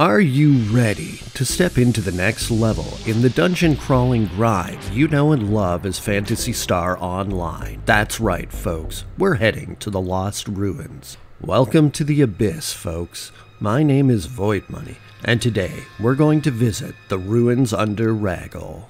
Are you ready to step into the next level in the dungeon crawling grind you know and love as Phantasy Star Online? That's right, folks. We're heading to the Lost Ruins. Welcome to the Abyss, folks. My name is Void Money, and today we're going to visit the ruins under Ragol.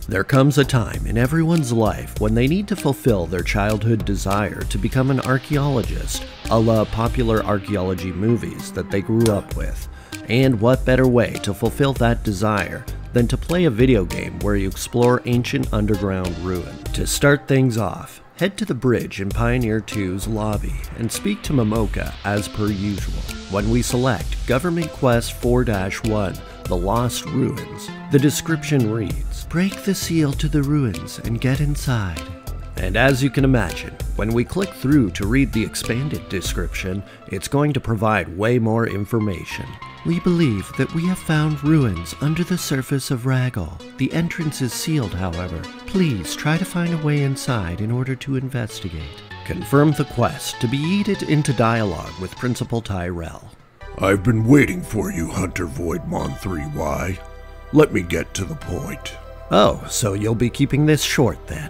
There comes a time in everyone's life when they need to fulfill their childhood desire to become an archaeologist, a la popular archaeology movies that they grew up with. And what better way to fulfill that desire than to play a video game where you explore ancient underground ruins. To start things off, head to the bridge in Pioneer 2's lobby and speak to Momoka as per usual. When we select Government Quest 4-1, The Lost Ruins, the description reads, "Break the seal to the ruins and get inside." And as you can imagine, when we click through to read the expanded description, it's going to provide way more information. "We believe that we have found ruins under the surface of Ragol. The entrance is sealed, however. Please try to find a way inside in order to investigate." Confirm the quest to be yeeted into dialogue with Principal Tyrell. "I've been waiting for you, Hunter Voidmon 3Y. Let me get to the point." Oh, so you'll be keeping this short then.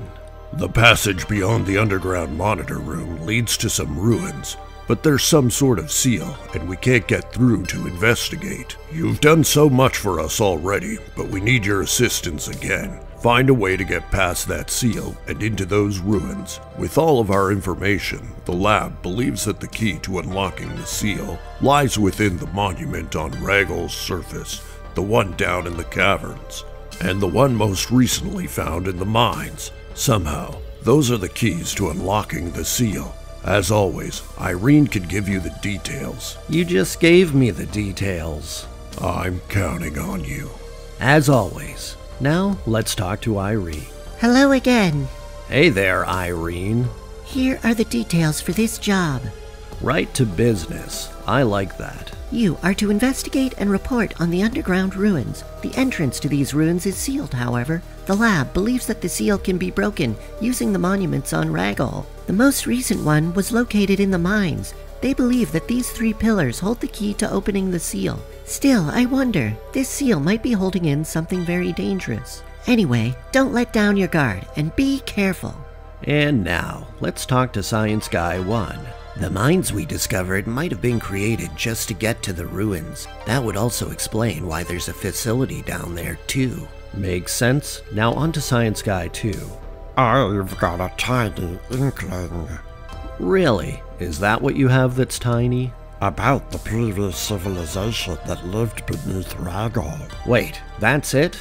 "The passage beyond the underground monitor room leads to some ruins, but there's some sort of seal, and we can't get through to investigate. You've done so much for us already, but we need your assistance again. Find a way to get past that seal and into those ruins. With all of our information, the lab believes that the key to unlocking the seal lies within the monument on Ragol's surface, the one down in the caverns, and the one most recently found in the mines. Somehow, those are the keys to unlocking the seal. As always, Irene can give you the details." You just gave me the details. "I'm counting on you." As always. Now, let's talk to Irene. Hello again. Hey there, Irene. Here are the details for this job. Right to business. I like that. You are to investigate and report on the underground ruins. The entrance to these ruins is sealed, however. The lab believes that the seal can be broken using the monuments on Ragol. The most recent one was located in the mines. They believe that these 3 pillars hold the key to opening the seal. Still, I wonder, this seal might be holding in something very dangerous. Anyway, don't let down your guard and be careful. And now, let's talk to Science Guy 1. "The mines we discovered might have been created just to get to the ruins. That would also explain why there's a facility down there, too." Makes sense. Now on to Science Guy 2. "I've got a tiny inkling." Really? Is that what you have that's tiny? "About the previous civilization that lived beneath Ragol." Wait, that's it?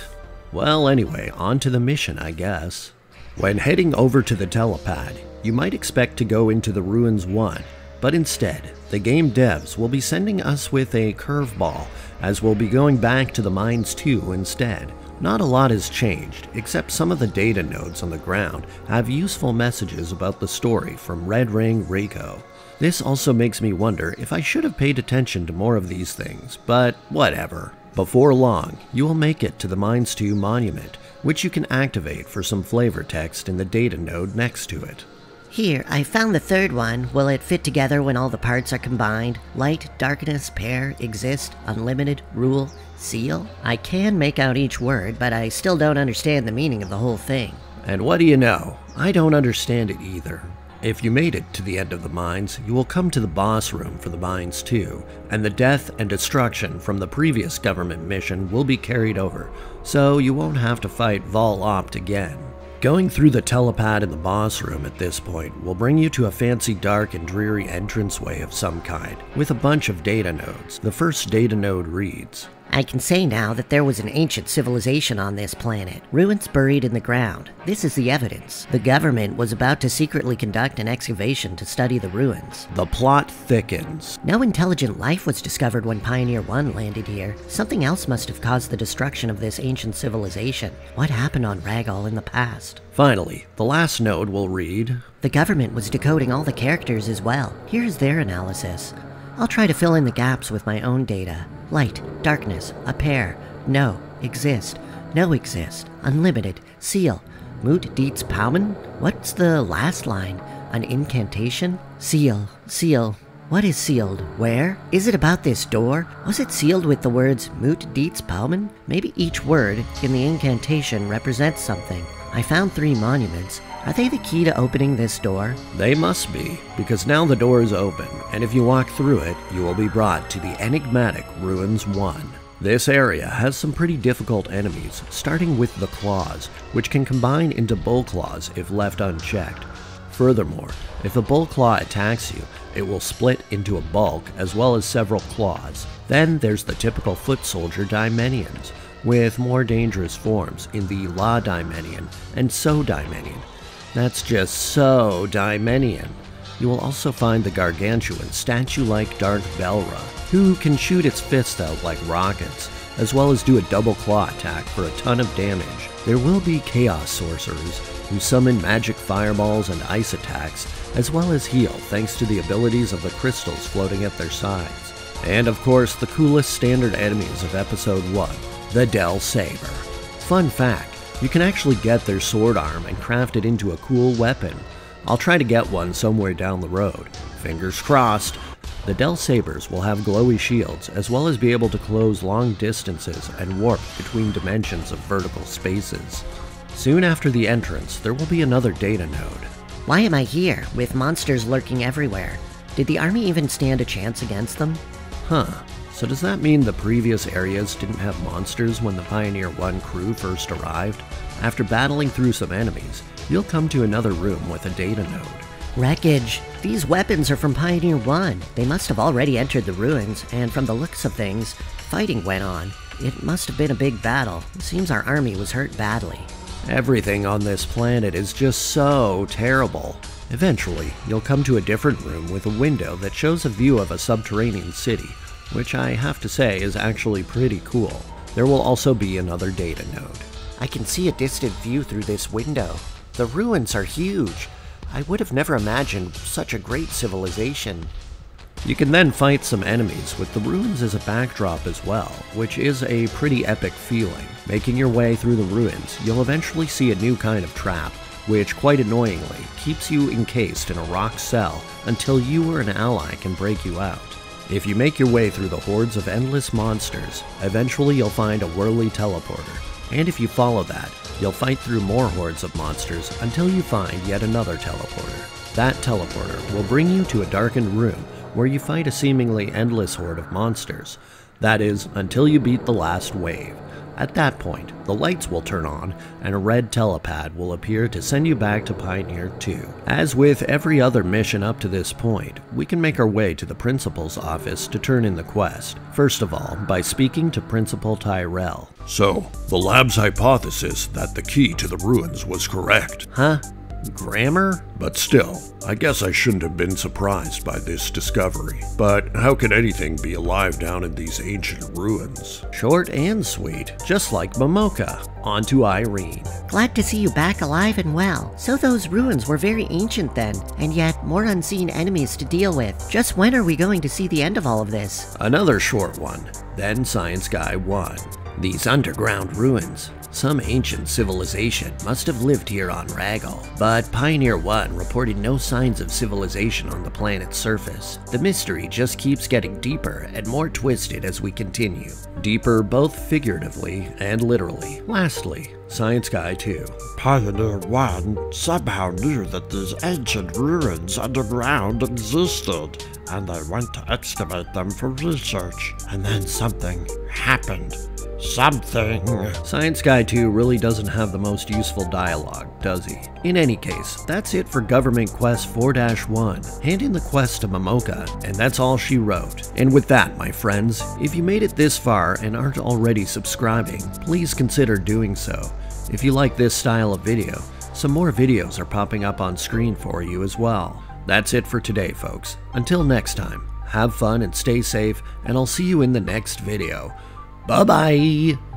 Well, anyway, on to the mission, I guess. When heading over to the telepad, you might expect to go into the Ruins 1, but instead, the game devs will be sending us with a curveball, as we'll be going back to the Mines 2 instead. Not a lot has changed, except some of the data nodes on the ground have useful messages about the story from Red Ring Rico. This also makes me wonder if I should have paid attention to more of these things, but whatever. Before long, you will make it to the Mines 2 monument, which you can activate for some flavor text in the data node next to it. Here, I found the 3rd one. Will it fit together when all the parts are combined? Light, darkness, pair, exist, unlimited, rule, seal? I can make out each word, but I still don't understand the meaning of the whole thing. And what do you know? I don't understand it either. If you made it to the end of the mines, you will come to the boss room for the Mines 2, and the death and destruction from the previous government mission will be carried over, so you won't have to fight Vol Opt again. Going through the telepad in the boss room at this point will bring you to a fancy dark and dreary entranceway of some kind, with a bunch of data nodes. The first data node reads, I can say now that there was an ancient civilization on this planet, ruins buried in the ground. This is the evidence. The government was about to secretly conduct an excavation to study the ruins. The plot thickens. No intelligent life was discovered when Pioneer 1 landed here. Something else must have caused the destruction of this ancient civilization. What happened on Ragol in the past? Finally, the last node will read, The government was decoding all the characters as well. Here's their analysis. I'll try to fill in the gaps with my own data. Light, darkness, a pair, no, exist, no exist, unlimited, seal, Moot Dietz Paumen? What's the last line? An incantation? Seal, seal, What is sealed? Where? Is it about this door? Was it sealed with the words Mut Dietz Palmen? Maybe each word in the incantation represents something. I found 3 monuments. Are they the key to opening this door? They must be, because now the door is open, and if you walk through it, you will be brought to the enigmatic Ruins 1. This area has some pretty difficult enemies, starting with the claws, which can combine into bull claws if left unchecked. Furthermore, if a bull claw attacks you, it will split into a bulk as well as several claws. Then there's the typical foot soldier Dimenians, with more dangerous forms in the La Dimenian and So Dimenian. That's just So Dimenian. You will also find the gargantuan statue-like Dark Belra, who can shoot its fists out like rockets, as well as do a double claw attack for a ton of damage. There will be chaos sorcerers, who summon magic fireballs and ice attacks, as well as heal thanks to the abilities of the crystals floating at their sides. And of course, the coolest standard enemies of Episode 1, the Del Saber. Fun fact, you can actually get their sword arm and craft it into a cool weapon. I'll try to get one somewhere down the road. Fingers crossed. The Del Sabers will have glowy shields, as well as be able to close long distances and warp between dimensions of vertical spaces. Soon after the entrance, there will be another data node. Why am I here, with monsters lurking everywhere? Did the army even stand a chance against them? Huh. So does that mean the previous areas didn't have monsters when the Pioneer 1 crew first arrived? After battling through some enemies, you'll come to another room with a data node. Wreckage. These weapons are from Pioneer 1. They must have already entered the ruins, and from the looks of things, fighting went on. It must have been a big battle. It seems our army was hurt badly. Everything on this planet is just so terrible. Eventually, you'll come to a different room with a window that shows a view of a subterranean city, which I have to say is actually pretty cool. There will also be another data node. I can see a distant view through this window. The ruins are huge. I would have never imagined such a great civilization. You can then fight some enemies with the ruins as a backdrop as well, which is a pretty epic feeling. Making your way through the ruins, you'll eventually see a new kind of trap, which quite annoyingly keeps you encased in a rock cell until you or an ally can break you out. If you make your way through the hordes of endless monsters, eventually you'll find a whirly teleporter. And if you follow that, you'll fight through more hordes of monsters until you find yet another teleporter. That teleporter will bring you to a darkened room where you fight a seemingly endless horde of monsters. That is, until you beat the last wave. At that point, the lights will turn on, and a red telepad will appear to send you back to Pioneer 2. As with every other mission up to this point, we can make our way to the Principal's office to turn in the quest. First of all, by speaking to Principal Tyrell. So, the lab's hypothesis that the key to the ruins was correct. Huh? Grammar? But still, I guess I shouldn't have been surprised by this discovery. But how could anything be alive down in these ancient ruins? Short and sweet, just like Momoka. On to Irene. Glad to see you back alive and well. So those ruins were very ancient then, and yet more unseen enemies to deal with. Just when are we going to see the end of all of this? Another short one. Then Science Guy 1. These underground ruins. Some ancient civilization must have lived here on Ragol, but Pioneer 1 reported no signs of civilization on the planet's surface. The mystery just keeps getting deeper and more twisted as we continue. Deeper both figuratively and literally. Lastly, Science Guy 2. Pioneer 1 somehow knew that these ancient ruins underground existed, and they went to excavate them for research. And then something happened. Something. Science Guy 2 really doesn't have the most useful dialogue, does he? In any case, that's it for Government Quest 4-1. Hand in the quest to Momoka, and that's all she wrote. And with that, my friends, if you made it this far and aren't already subscribing, please consider doing so. If you like this style of video, some more videos are popping up on screen for you as well. That's it for today, folks. Until next time, have fun and stay safe, and I'll see you in the next video. Bye-bye!